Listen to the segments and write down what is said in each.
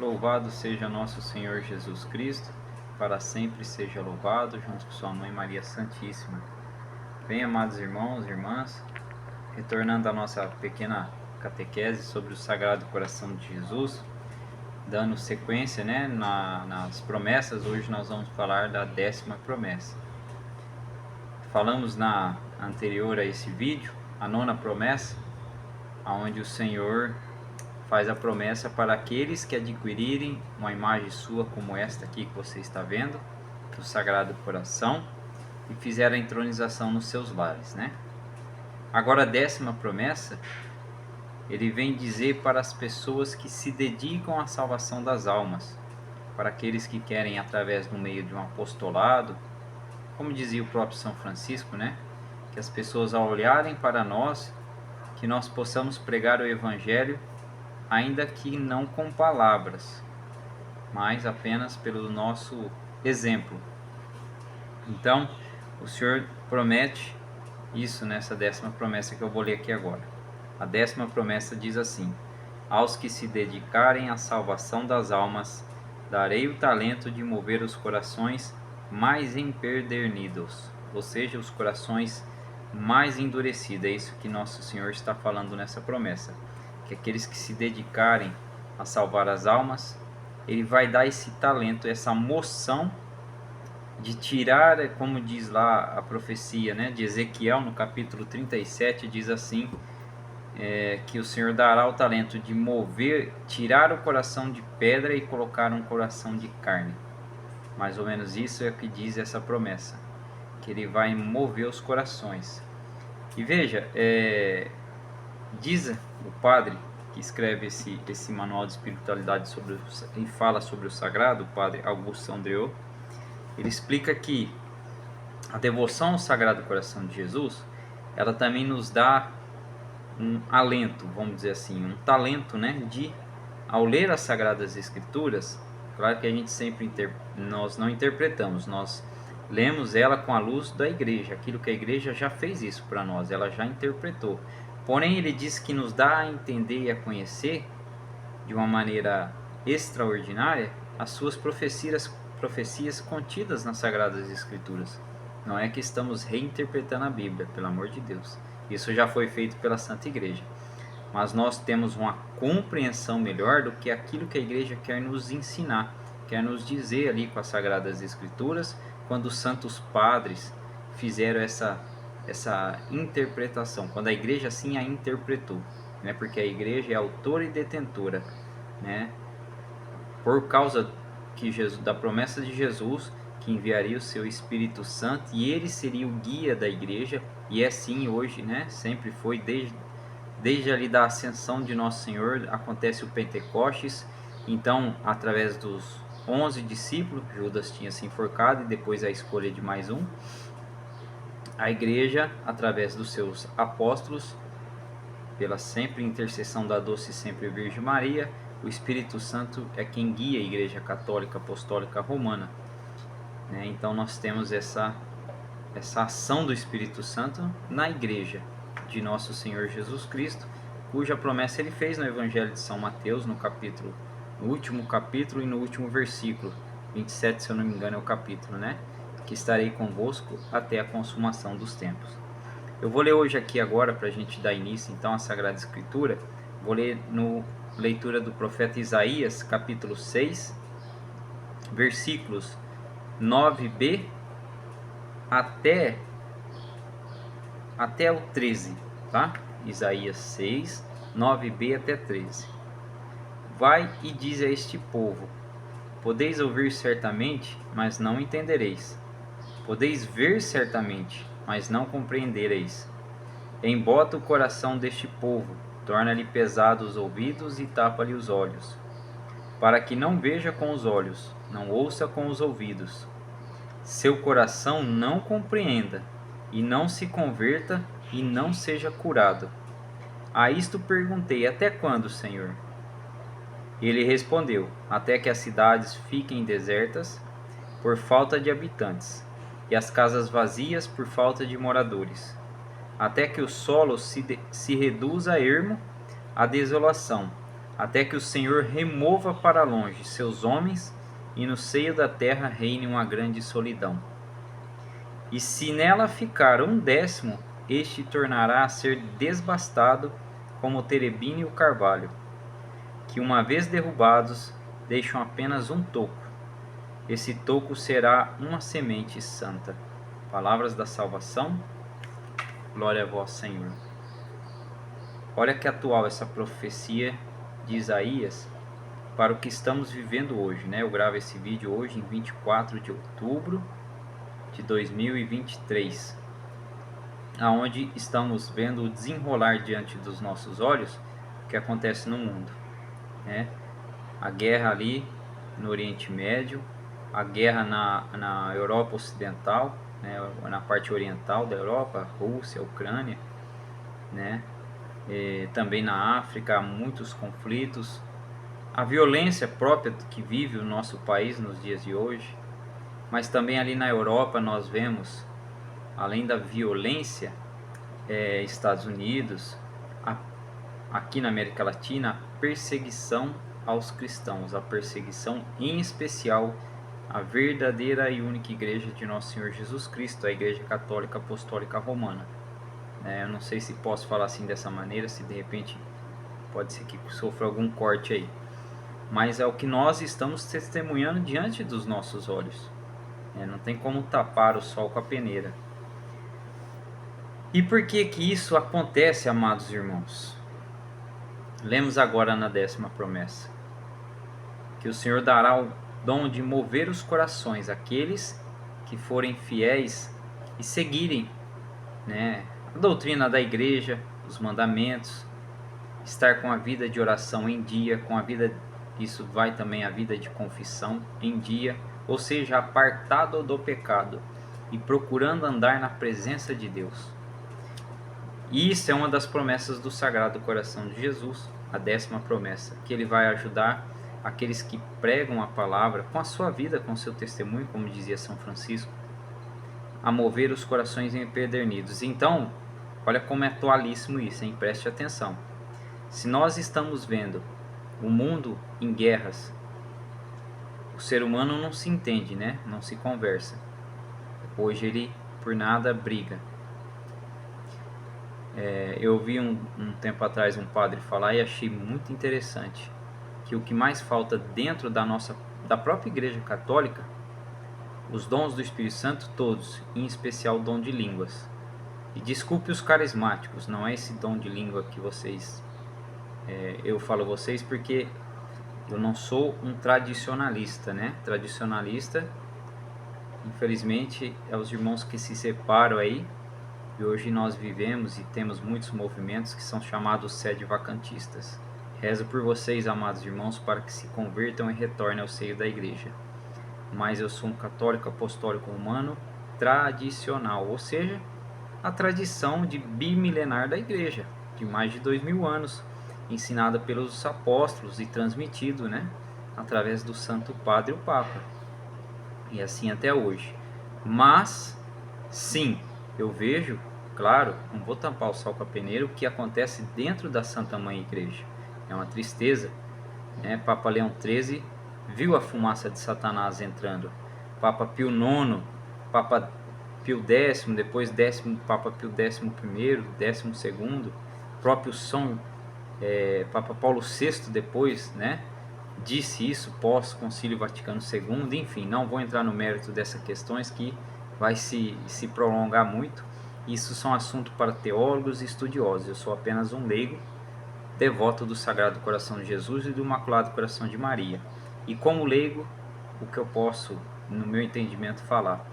Louvado seja nosso Senhor Jesus Cristo, para sempre seja louvado, junto com sua mãe Maria Santíssima. Bem, amados irmãos e irmãs, retornando à nossa pequena catequese sobre o Sagrado Coração de Jesus, dando sequência, nas promessas. Hoje nós vamos falar da 10ª promessa. Falamos na anterior a esse vídeo, a 9ª promessa, onde o Senhor faz a promessa para aqueles que adquirirem uma imagem sua como esta aqui que você está vendo, do Sagrado Coração, e fizeram a entronização nos seus lares, Agora a 10ª promessa, ele vem dizer para as pessoas que se dedicam à salvação das almas, para aqueles que querem, através do meio de um apostolado, como dizia o próprio São Francisco, que as pessoas, ao olharem para nós, que nós possamos pregar o Evangelho, ainda que não com palavras, mas apenas pelo nosso exemplo. Então, o Senhor promete isso nessa 10ª promessa que eu vou ler aqui agora. A 10ª promessa diz assim: aos que se dedicarem à salvação das almas, darei o talento de mover os corações mais empedernidos, ou seja, os corações mais endurecidos. É isso que nosso Senhor está falando nessa promessa, que aqueles que se dedicarem a salvar as almas, ele vai dar esse talento, essa moção de tirar, como diz lá a profecia, de Ezequiel, no capítulo 37, diz assim, que o Senhor dará o talento de mover, tirar o coração de pedra e colocar um coração de carne. Mais ou menos isso é o que diz essa promessa, que ele vai mover os corações. E veja, diz o padre que escreve esse manual de espiritualidade e fala sobre o sagrado, o padre Augusto Andreot, ele explica que a devoção ao Sagrado Coração de Jesus, ela também nos dá um alento, vamos dizer assim, um talento, de, ao ler as Sagradas Escrituras, claro que a gente sempre, nós não interpretamos, nós lemos ela com a luz da igreja, aquilo que a igreja já fez isso para nós, ela já interpretou. Porém, ele diz que nos dá a entender e a conhecer, de uma maneira extraordinária, as suas profecias contidas nas Sagradas Escrituras. Não é que estamos reinterpretando a Bíblia, pelo amor de Deus. Isso já foi feito pela Santa Igreja. Mas nós temos uma compreensão melhor do que aquilo que a Igreja quer nos ensinar, quer nos dizer ali com as Sagradas Escrituras, quando os santos padres fizeram essa interpretação, quando a Igreja assim a interpretou, porque a Igreja é autora e detentora, por causa da promessa de Jesus, que enviaria o seu Espírito Santo, e ele seria o guia da Igreja, e é assim hoje, sempre foi, desde ali da ascensão de Nosso Senhor, acontece o Pentecostes. Então, através dos 11 discípulos, Judas tinha se enforcado, e depois a escolha de mais um, a Igreja, através dos seus apóstolos, pela sempre intercessão da doce e sempre Virgem Maria, o Espírito Santo é quem guia a Igreja Católica Apostólica Romana. Então nós temos essa ação do Espírito Santo na Igreja de Nosso Senhor Jesus Cristo, cuja promessa ele fez no Evangelho de São Mateus, no último capítulo e no último versículo, 27, se eu não me engano é o capítulo, que estarei convosco até a consumação dos tempos. Eu vou ler hoje aqui agora, para a gente dar início então à Sagrada Escritura, vou ler no leitura do profeta Isaías, capítulo 6, versículos 9b até o 13, tá? Isaías 6, 9b até 13. Vai e diz a este povo: podeis ouvir certamente, mas não entendereis. Podeis ver certamente, mas não compreendereis. Embota o coração deste povo, torna-lhe pesados os ouvidos e tapa-lhe os olhos, para que não veja com os olhos, não ouça com os ouvidos, seu coração não compreenda, e não se converta e não seja curado. A isto perguntei: até quando, Senhor? Ele respondeu: até que as cidades fiquem desertas por falta de habitantes, e as casas vazias por falta de moradores, até que o solo se reduza a ermo, a desolação, até que o Senhor remova para longe seus homens e no seio da terra reine uma grande solidão. E se nela ficar 1/10, este tornará a ser desbastado como o terebinho e o carvalho, que uma vez derrubados deixam apenas um toco. Esse toco será uma semente santa. Palavras da salvação. Glória a vós, Senhor. Olha que atual essa profecia de Isaías para o que estamos vivendo hoje, né? Eu gravo esse vídeo hoje em 24 de outubro de 2023, aonde estamos vendo o desenrolar diante dos nossos olhos o que acontece no mundo, né? A guerra ali no Oriente Médio, a guerra na Europa Ocidental, né? Na parte oriental da Europa, Rússia, Ucrânia, né? E também na África há muitos conflitos, a violência própria que vive o nosso país nos dias de hoje, mas também ali na Europa nós vemos, além da violência, Estados Unidos, aqui na América Latina, a perseguição aos cristãos, a perseguição em especial à verdadeira e única igreja de nosso Senhor Jesus Cristo, a Igreja Católica Apostólica Romana. Eu não sei se posso falar assim dessa maneira, se de repente pode ser que sofra algum corte aí, mas é o que nós estamos testemunhando diante dos nossos olhos. Não tem como tapar o sol com a peneira. E por que que isso acontece, amados irmãos? Lemos agora na 10ª promessa, que o Senhor dará o dom de mover os corações àqueles que forem fiéis e seguirem, né, a doutrina da igreja, os mandamentos, estar com a vida de oração em dia, com a vida, isso vai também a vida de confissão em dia, ou seja, apartado do pecado e procurando andar na presença de Deus. E isso é uma das promessas do Sagrado Coração de Jesus, a 10ª promessa, que ele vai ajudar aqueles que pregam a palavra com a sua vida, com o seu testemunho, como dizia São Francisco, a mover os corações empedernidos. Então, olha como é atualíssimo isso, hein? Preste atenção. Se nós estamos vendo o mundo em guerras, o ser humano não se entende, né? Não se conversa. Hoje ele por nada briga. Eu vi um tempo atrás um padre falar e achei muito interessante que o que mais falta dentro da própria Igreja Católica, os dons do Espírito Santo todos, em especial o dom de línguas. E desculpe os carismáticos, não é esse dom de língua que vocês... eu falo vocês porque eu não sou um tradicionalista, né? Tradicionalista, infelizmente, é os irmãos que se separam aí. E hoje nós vivemos e temos muitos movimentos que são chamados sede-vacantistas. Rezo por vocês, amados irmãos, para que se convertam e retornem ao seio da igreja. Mas eu sou um católico apostólico romano tradicional, ou seja, a tradição de bimilenar da igreja, de mais de 2000 anos, ensinada pelos apóstolos e transmitido, né, através do Santo Padre, o Papa. E assim até hoje. Mas, sim, eu vejo, claro, não vou tampar o sol com a peneira, o que acontece dentro da Santa Mãe Igreja. É uma tristeza, né? Papa Leão XIII viu a fumaça de Satanás entrando. Papa Pio IX, Papa Pio X, depois Papa Pio XI, XII, próprio Papa Paulo VI depois, né? Disse isso pós Concílio Vaticano II, enfim, não vou entrar no mérito dessas questões que vai se prolongar muito. Isso são assuntos para teólogos e estudiosos. Eu sou apenas um leigo, devoto do Sagrado Coração de Jesus e do Imaculado Coração de Maria. E como leigo, o que eu posso, no meu entendimento, falar?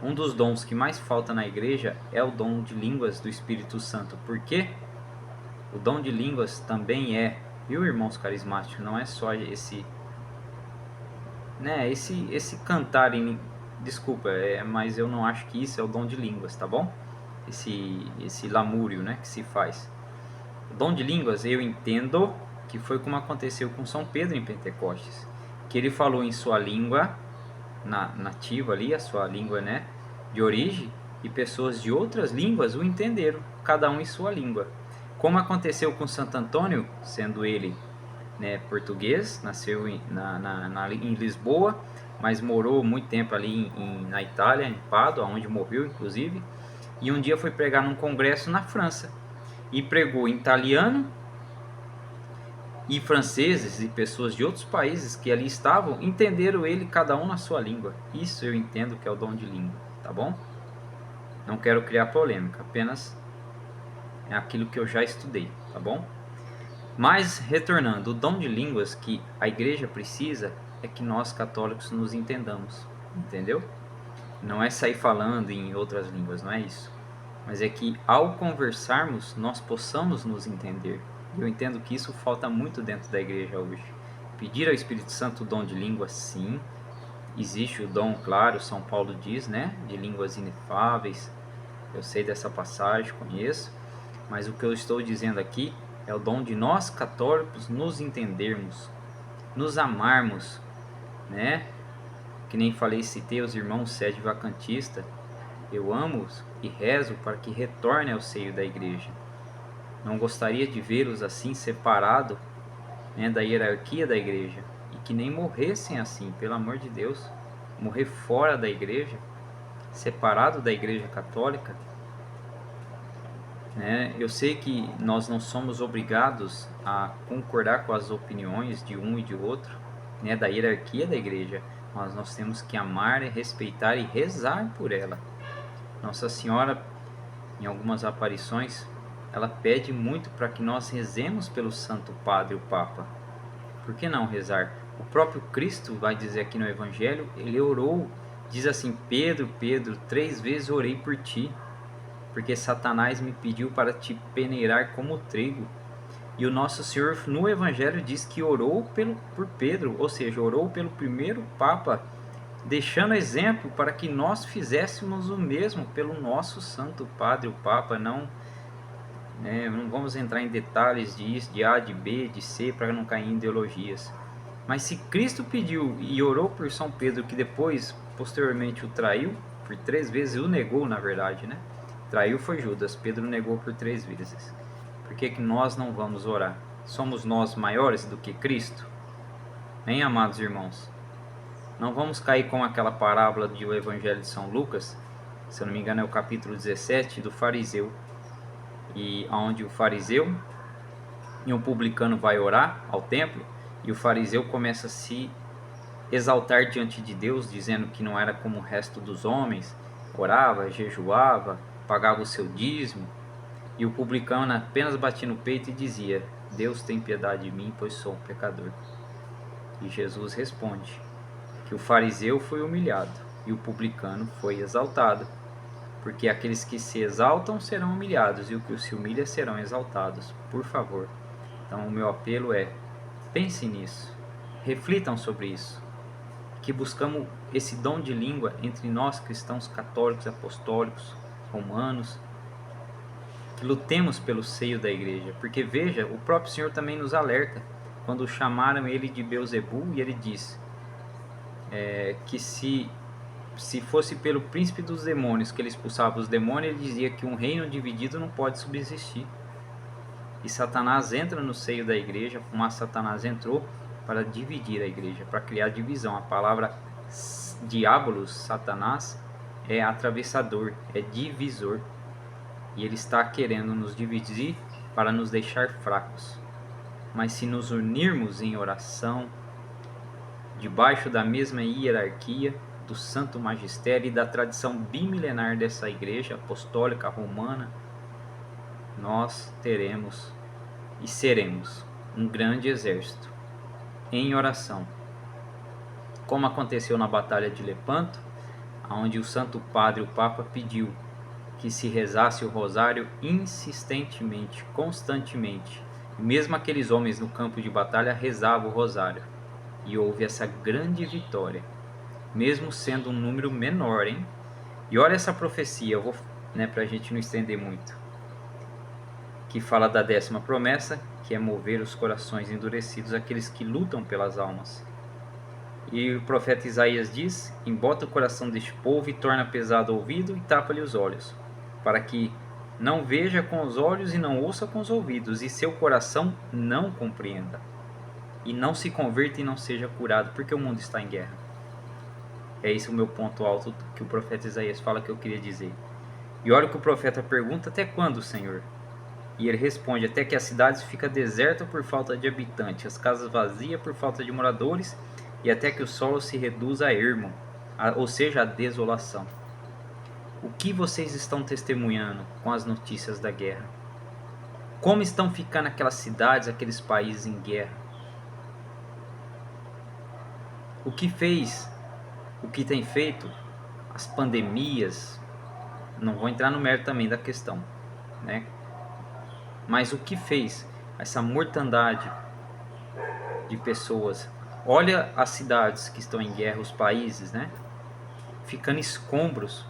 Um dos dons que mais falta na igreja é o dom de línguas do Espírito Santo. Por quê? O dom de línguas também viu, irmãos carismáticos, não é só esse cantar em... Desculpa, mas eu não acho que isso é o dom de línguas, tá bom? Esse lamúrio, né, que se faz. O dom de línguas eu entendo que foi como aconteceu com São Pedro em Pentecostes, que ele falou em sua língua nativa ali, a sua língua, né, de origem, e pessoas de outras línguas o entenderam, cada um em sua língua. Como aconteceu com Santo Antônio, sendo ele né, português, nasceu em Lisboa, mas morou muito tempo ali na Itália, em Pádua, onde morreu inclusive, e um dia foi pregar num congresso na França, e pregou em italiano, e franceses e pessoas de outros países que ali estavam entenderam ele, cada um na sua língua. Isso eu entendo que é o dom de língua, tá bom? Não quero criar polêmica, apenas é aquilo que eu já estudei, tá bom? Mas, retornando, o dom de línguas que a igreja precisa é que nós católicos nos entendamos, entendeu? Não é sair falando em outras línguas, não é isso. Mas é que ao conversarmos, nós possamos nos entender. Eu entendo que isso falta muito dentro da igreja hoje. Pedir ao Espírito Santo o dom de língua, sim. Existe o dom, claro, São Paulo diz, né? De línguas inefáveis. Eu sei dessa passagem, conheço. Mas o que eu estou dizendo aqui é o dom de nós católicos nos entendermos, nos amarmos, né? Que nem falei, citei os irmãos sede vacantista. Eu amo-os e rezo para que retornem ao seio da igreja. Não gostaria de vê-los assim separados, né, da hierarquia da igreja, e que nem morressem assim, pelo amor de Deus. Morrer fora da igreja, separado da igreja católica, né? Eu sei que nós não somos obrigados a concordar com as opiniões de um e de outro, né, da hierarquia da igreja, mas nós temos que amar, respeitar e rezar por ela. Nossa Senhora, em algumas aparições, ela pede muito para que nós rezemos pelo Santo Padre, o Papa. Por que não rezar? O próprio Cristo vai dizer aqui no Evangelho, ele orou, diz assim: Pedro, Pedro, 3 vezes orei por ti, porque Satanás me pediu para te peneirar como trigo. E o nosso Senhor no Evangelho diz que orou por Pedro, ou seja, orou pelo primeiro Papa, deixando exemplo para que nós fizéssemos o mesmo pelo nosso Santo Padre, o Papa. Não vamos entrar em detalhes disso, de A, de B, de C, para não cair em ideologias. Mas se Cristo pediu e orou por São Pedro, que depois, posteriormente, o traiu por 3 vezes, o negou, na verdade, né? Traiu foi Judas, Pedro negou por 3 vezes. Por que nós não vamos orar? Somos nós maiores do que Cristo? Hein, amados irmãos? Não vamos cair com aquela parábola do Evangelho de São Lucas, se eu não me engano é o capítulo 17, do fariseu, e onde o fariseu e um publicano vai orar ao templo, e o fariseu começa a se exaltar diante de Deus, dizendo que não era como o resto dos homens, orava, jejuava, pagava o seu dízimo, e o publicano apenas batia no peito e dizia: Deus tem piedade de mim, pois sou um pecador. E Jesus responde que o fariseu foi humilhado e o publicano foi exaltado, porque aqueles que se exaltam serão humilhados e os que se humilham serão exaltados. Por favor. Então o meu apelo é: pense nisso, reflitam sobre isso, que buscamos esse dom de língua entre nós cristãos católicos, apostólicos, romanos, que lutemos pelo seio da igreja, porque veja, o próprio Senhor também nos alerta, quando chamaram ele de Beelzebul, e ele disse que se fosse pelo príncipe dos demônios que ele expulsava os demônios, ele dizia que um reino dividido não pode subsistir. E Satanás entra no seio da igreja, mas Satanás entrou para dividir a igreja, para criar divisão. A palavra diabolos, Satanás, é atravessador, é divisor. E ele está querendo nos dividir para nos deixar fracos. Mas se nos unirmos em oração, debaixo da mesma hierarquia do Santo Magistério e da tradição bimilenar dessa igreja apostólica romana, nós teremos e seremos um grande exército em oração. Como aconteceu na Batalha de Lepanto, onde o Santo Padre, o Papa, pediu que se rezasse o rosário insistentemente, constantemente. E mesmo aqueles homens no campo de batalha rezavam o rosário. E houve essa grande vitória, mesmo sendo um número menor, hein? E olha essa profecia, eu vou, para a gente não estender muito, que fala da 10ª promessa, que é mover os corações endurecidos, aqueles que lutam pelas almas. E o profeta Isaías diz: embota o coração deste povo e torna pesado o ouvido e tapa-lhe os olhos, para que não veja com os olhos e não ouça com os ouvidos, e seu coração não compreenda. e não se converta e não seja curado, porque o mundo está em guerra. É esse o meu ponto alto que o profeta Isaías fala que eu queria dizer. E olha o que o profeta pergunta: até quando, Senhor? E ele responde: até que as cidades ficam desertas por falta de habitantes, as casas vazias por falta de moradores, e até que o solo se reduza a ermo, ou seja, a desolação. O que vocês estão testemunhando com as notícias da guerra? Como estão ficando aquelas cidades, aqueles países em guerra? O que fez, o que tem feito, as pandemias, não vou entrar no mérito também da questão, né? Mas o que fez essa mortandade de pessoas? Olha as cidades que estão em guerra, os países, né? Ficando escombros,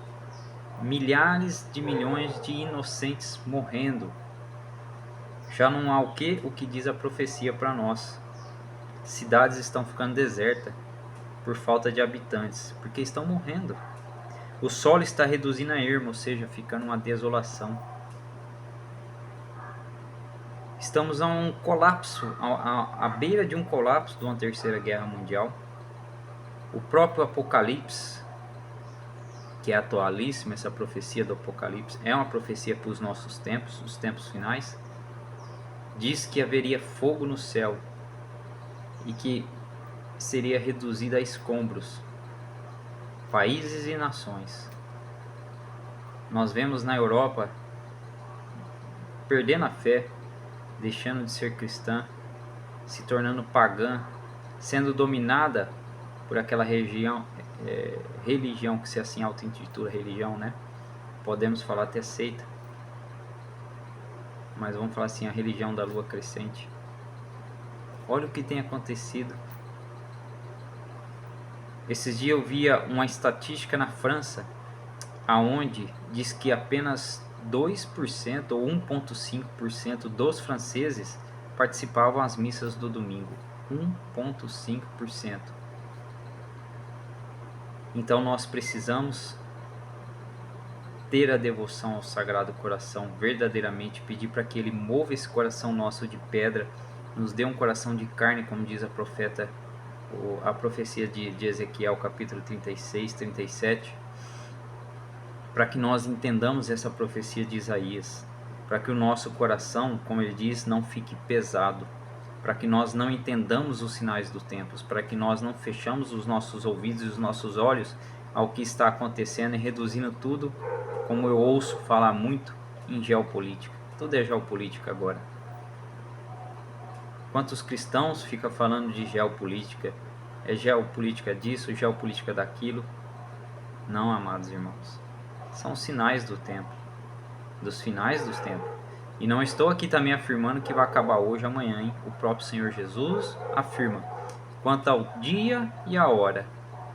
milhares de milhões de inocentes morrendo. Já não há o que diz a profecia para nós. Cidades estão ficando desertas por falta de habitantes, porque estão morrendo. O solo está reduzindo a ermo, ou seja, ficando uma desolação. Estamos a um colapso, à beira de um colapso de uma terceira guerra mundial. O próprio Apocalipse, que é atualíssima, essa profecia do Apocalipse, é uma profecia para os nossos tempos, os tempos finais. Diz que haveria fogo no céu e que seria reduzido a escombros, países e nações. Nós vemos na Europa perdendo a fé, deixando de ser cristã, se tornando pagã, sendo dominada por aquela religião que se assim auto-intitula religião, né? Podemos falar até seita, mas vamos falar assim, a religião da lua crescente. Olha o que tem acontecido. Esses dias eu via uma estatística na França, aonde diz que apenas 2% ou 1,5% dos franceses participavam das missas do domingo. 1,5%. Então nós precisamos ter a devoção ao Sagrado Coração, verdadeiramente pedir para que Ele mova esse coração nosso de pedra, nos dê um coração de carne, como diz a profecia de Ezequiel, capítulo 36, 37, para que nós entendamos essa profecia de Isaías, para que o nosso coração, como ele diz, não fique pesado, para que nós não entendamos os sinais dos tempos, para que nós não fechamos os nossos ouvidos e os nossos olhos ao que está acontecendo e reduzindo tudo, como eu ouço falar muito, em geopolítica. Tudo é geopolítica agora. Quantos cristãos ficam falando de geopolítica? É geopolítica disso, geopolítica daquilo? Não, amados irmãos. São sinais do tempo, dos finais dos tempos. E não estou aqui também afirmando que vai acabar hoje, amanhã, hein? O próprio Senhor Jesus afirma: quanto ao dia e a hora,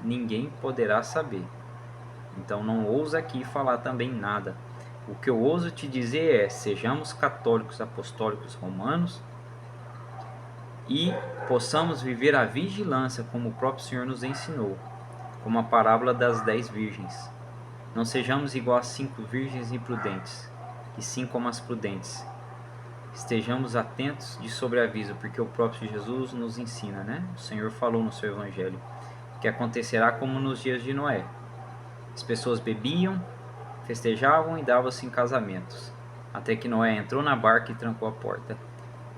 ninguém poderá saber. Então não ousa aqui falar também nada. O que eu ouso te dizer é: sejamos católicos, apostólicos, romanos, e possamos viver a vigilância como o próprio Senhor nos ensinou, como a parábola das 10 virgens. Não sejamos igual às 5 virgens imprudentes, e sim como as prudentes. Estejamos atentos de sobreaviso, porque o próprio Jesus nos ensina, né? O Senhor falou no seu Evangelho, que acontecerá como nos dias de Noé. As pessoas bebiam, festejavam e davam-se em casamentos, até que Noé entrou na barca e trancou a porta.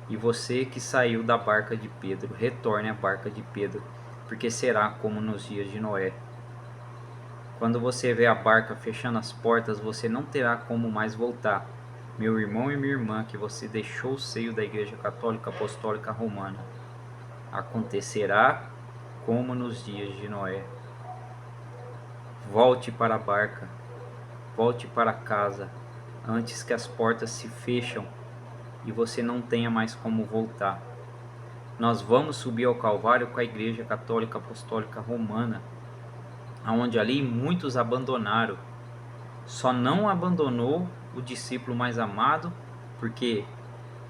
E você que saiu da barca de Pedro, retorne à barca de Pedro, porque será como nos dias de Noé. Quando você vê a barca fechando as portas, você não terá como mais voltar, meu irmão e minha irmã, que você deixou o seio da Igreja Católica Apostólica Romana. Acontecerá como nos dias de Noé. Volte para a barca, volte para casa, antes que as portas se fecham e você não tenha mais como voltar. Nós vamos subir ao Calvário com a Igreja Católica Apostólica Romana, onde ali muitos abandonaram. Só não abandonou o discípulo mais amado, porque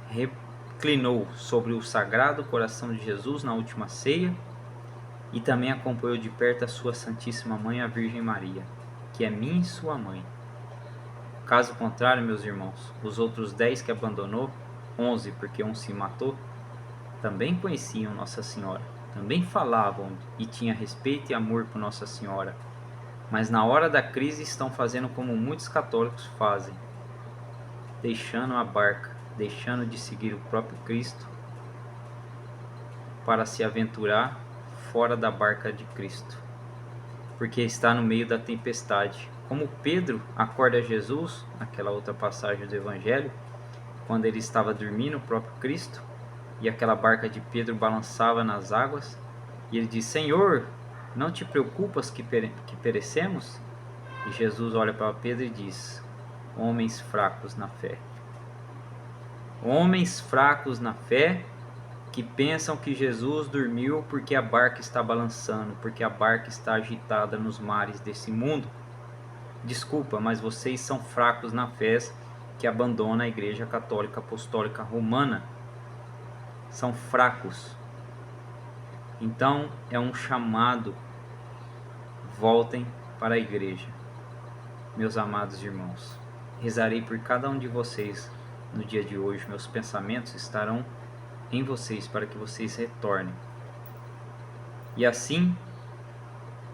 reclinou sobre o Sagrado Coração de Jesus na última ceia, e também acompanhou de perto a sua Santíssima Mãe, a Virgem Maria, que é minha e sua mãe. Caso contrário, meus irmãos, os outros 10 que abandonou, 11 porque um se matou, também conheciam Nossa Senhora, também falavam e tinham respeito e amor por Nossa Senhora, mas na hora da crise estão fazendo como muitos católicos fazem, deixando a barca, deixando de seguir o próprio Cristo para se aventurar fora da barca de Cristo, porque está no meio da tempestade. Como Pedro acorda Jesus, naquela outra passagem do Evangelho, quando ele estava dormindo, o próprio Cristo, e aquela barca de Pedro balançava nas águas, e ele diz: Senhor, não te preocupas que perecemos? E Jesus olha para Pedro e diz: homens fracos na fé. Homens fracos na fé que pensam que Jesus dormiu porque a barca está balançando, porque a barca está agitada nos mares desse mundo. Desculpa, mas vocês são fracos na fé que abandona a Igreja Católica Apostólica Romana. São fracos. Então é um chamado: voltem para a igreja. Meus amados irmãos, rezarei por cada um de vocês no dia de hoje. Meus pensamentos estarão em vocês para que vocês retornem. E assim,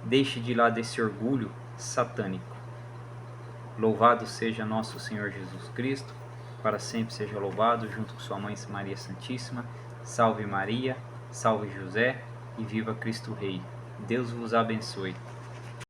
deixe de lado esse orgulho satânico. Louvado seja nosso Senhor Jesus Cristo, para sempre seja louvado, junto com sua mãe Maria Santíssima. Salve Maria, salve José, e viva Cristo Rei. Deus vos abençoe.